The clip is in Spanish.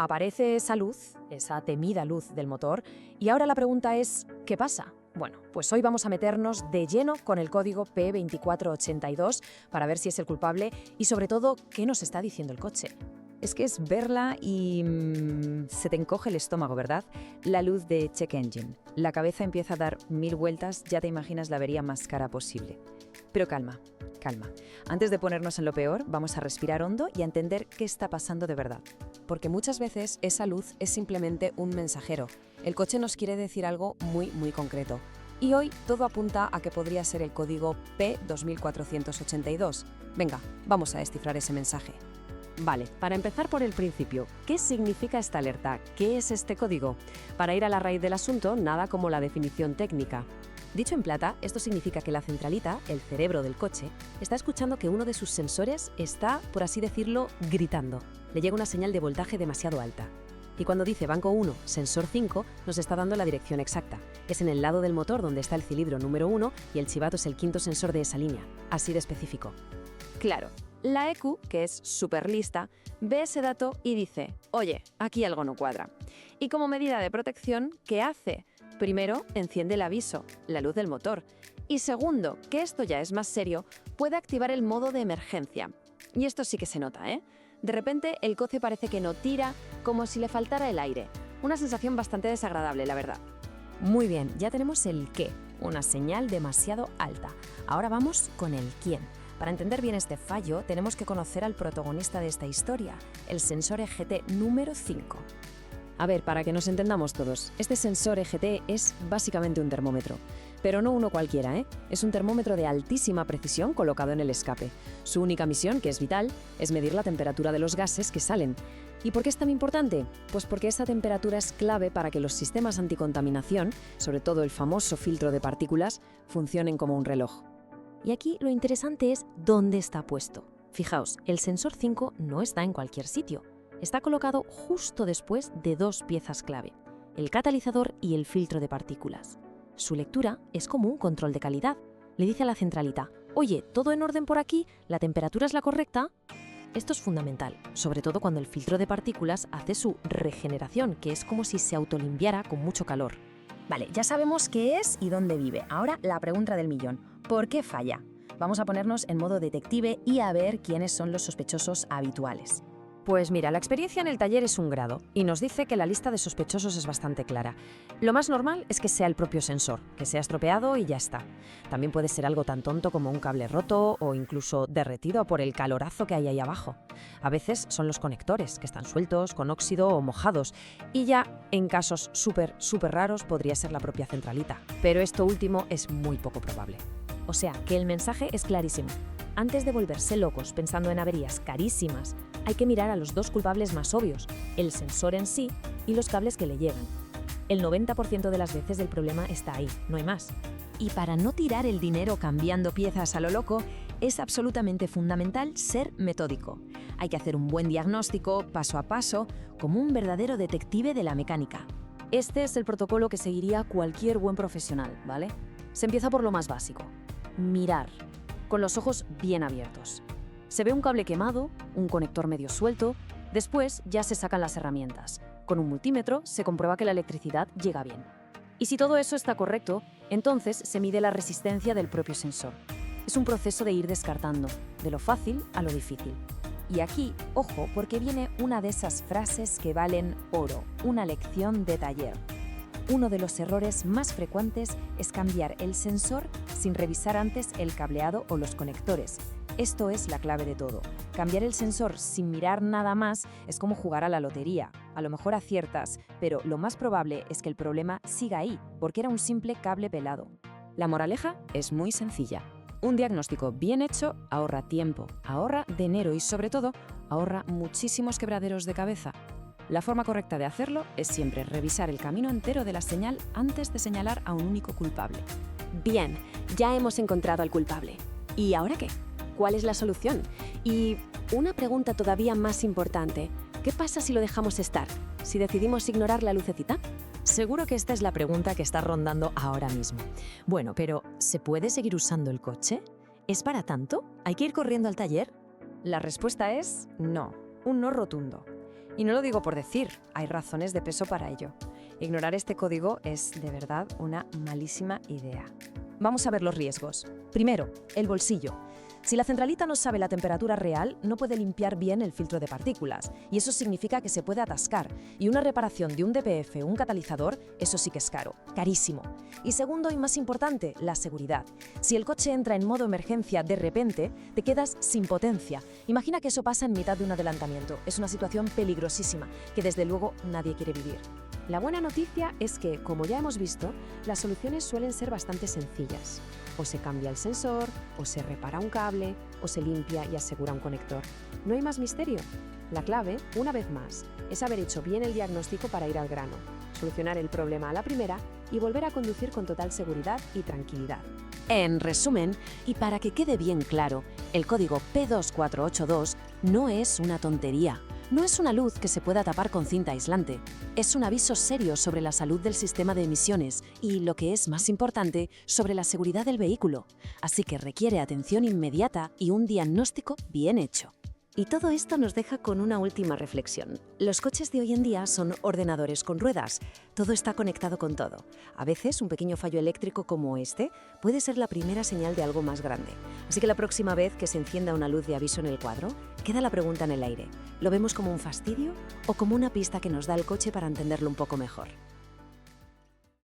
Aparece esa luz, esa temida luz del motor, y ahora la pregunta es, ¿qué pasa? Bueno, pues hoy vamos a meternos de lleno con el código P2482 para ver si es el culpable y sobre todo, ¿qué nos está diciendo el coche? Es que es verla y se te encoge el estómago, ¿verdad? La luz de Check Engine. La cabeza empieza a dar 1000 vueltas, ya te imaginas la avería más cara posible. Pero calma, calma. Antes de ponernos en lo peor, vamos a respirar hondo y a entender qué está pasando de verdad. Porque muchas veces esa luz es simplemente un mensajero. El coche nos quiere decir algo muy concreto. Y hoy todo apunta a que podría ser el código P2482. Venga, vamos a descifrar ese mensaje. Vale, para empezar por el principio, ¿qué significa esta alerta? ¿Qué es este código? Para ir a la raíz del asunto, nada como la definición técnica. Dicho en plata, esto significa que la centralita, el cerebro del coche, está escuchando que uno de sus sensores está, por así decirlo, gritando. Le llega una señal de voltaje demasiado alta. Y cuando dice banco 1, sensor 5, nos está dando la dirección exacta. Es en el lado del motor donde está el cilindro número 1 y el chivato es el quinto sensor de esa línea. Así de específico. Claro, la EQ, que es súper lista, ve ese dato y dice, oye, aquí algo no cuadra. Y como medida de protección, ¿qué hace? Primero, enciende el aviso, la luz del motor. Y segundo, que esto ya es más serio, puede activar el modo de emergencia. Y esto sí que se nota, ¿eh? De repente, el coche parece que no tira, como si le faltara el aire. Una sensación bastante desagradable, la verdad. Muy bien, ya tenemos el qué, una señal demasiado alta. Ahora vamos con el quién. Para entender bien este fallo, tenemos que conocer al protagonista de esta historia, el sensor EGT número 5. A ver, para que nos entendamos todos, este sensor EGT es básicamente un termómetro. Pero no uno cualquiera, ¿eh? Es un termómetro de altísima precisión colocado en el escape. Su única misión, que es vital, es medir la temperatura de los gases que salen. ¿Y por qué es tan importante? Pues porque esa temperatura es clave para que los sistemas anticontaminación, sobre todo el famoso filtro de partículas, funcionen como un reloj. Y aquí lo interesante es dónde está puesto. Fijaos, el sensor 5 no está en cualquier sitio. Está colocado justo después de dos piezas clave, el catalizador y el filtro de partículas. Su lectura es como un control de calidad. Le dice a la centralita, oye, ¿todo en orden por aquí? ¿La temperatura es la correcta? Esto es fundamental, sobre todo cuando el filtro de partículas hace su regeneración, que es como si se autolimpiara con mucho calor. Vale, ya sabemos qué es y dónde vive. Ahora la pregunta del millón. ¿Por qué falla? Vamos a ponernos en modo detective y a ver quiénes son los sospechosos habituales. Pues mira, la experiencia en el taller es un grado y nos dice que la lista de sospechosos es bastante clara. Lo más normal es que sea el propio sensor, que sea estropeado y ya está. También puede ser algo tan tonto como un cable roto o incluso derretido por el calorazo que hay ahí abajo. A veces son los conectores, que están sueltos, con óxido o mojados. Y ya, en casos súper raros, podría ser la propia centralita. Pero esto último es muy poco probable. O sea, que el mensaje es clarísimo. Antes de volverse locos pensando en averías carísimas, hay que mirar a los dos culpables más obvios, el sensor en sí y los cables que le llegan. El 90% de las veces el problema está ahí, no hay más. Y para no tirar el dinero cambiando piezas a lo loco, es absolutamente fundamental ser metódico. Hay que hacer un buen diagnóstico, paso a paso, como un verdadero detective de la mecánica. Este es el protocolo que seguiría cualquier buen profesional, ¿vale? Se empieza por lo más básico. Mirar, con los ojos bien abiertos. Se ve un cable quemado, un conector medio suelto, después ya se sacan las herramientas. Con un multímetro se comprueba que la electricidad llega bien. Y si todo eso está correcto, entonces se mide la resistencia del propio sensor. Es un proceso de ir descartando, de lo fácil a lo difícil. Y aquí, ojo, porque viene una de esas frases que valen oro, una lección de taller. Uno de los errores más frecuentes es cambiar el sensor sin revisar antes el cableado o los conectores. Esto es la clave de todo. Cambiar el sensor sin mirar nada más es como jugar a la lotería. A lo mejor aciertas, pero lo más probable es que el problema siga ahí, porque era un simple cable pelado. La moraleja es muy sencilla. Un diagnóstico bien hecho ahorra tiempo, ahorra dinero y sobre todo ahorra muchísimos quebraderos de cabeza. La forma correcta de hacerlo es siempre revisar el camino entero de la señal antes de señalar a un único culpable. Bien, ya hemos encontrado al culpable. ¿Y ahora qué? ¿Cuál es la solución? Y una pregunta todavía más importante. ¿Qué pasa si lo dejamos estar? ¿Si decidimos ignorar la lucecita? Seguro que esta es la pregunta que está rondando ahora mismo. Bueno, pero ¿se puede seguir usando el coche? ¿Es para tanto? ¿Hay que ir corriendo al taller? La respuesta es no, un no rotundo. Y no lo digo por decir, hay razones de peso para ello. Ignorar este código es, de verdad, una malísima idea. Vamos a ver los riesgos. Primero, el bolsillo. Si la centralita no sabe la temperatura real, no puede limpiar bien el filtro de partículas, y eso significa que se puede atascar, y una reparación de un DPF o un catalizador, eso sí que es caro, carísimo. Y segundo y más importante, la seguridad. Si el coche entra en modo emergencia de repente, te quedas sin potencia. Imagina que eso pasa en mitad de un adelantamiento. Es una situación peligrosísima, que desde luego nadie quiere vivir. La buena noticia es que, como ya hemos visto, las soluciones suelen ser bastante sencillas. O se cambia el sensor, o se repara un cable, o se limpia y asegura un conector. No hay más misterio. La clave, una vez más, es haber hecho bien el diagnóstico para ir al grano, solucionar el problema a la primera y volver a conducir con total seguridad y tranquilidad. En resumen, y para que quede bien claro, el código P2482 no es una tontería. No es una luz que se pueda tapar con cinta aislante. Es un aviso serio sobre la salud del sistema de emisiones y, lo que es más importante, sobre la seguridad del vehículo. Así que requiere atención inmediata y un diagnóstico bien hecho. Y todo esto nos deja con una última reflexión. Los coches de hoy en día son ordenadores con ruedas. Todo está conectado con todo. A veces un pequeño fallo eléctrico como este puede ser la primera señal de algo más grande. Así que la próxima vez que se encienda una luz de aviso en el cuadro, queda la pregunta en el aire. ¿Lo vemos como un fastidio o como una pista que nos da el coche para entenderlo un poco mejor?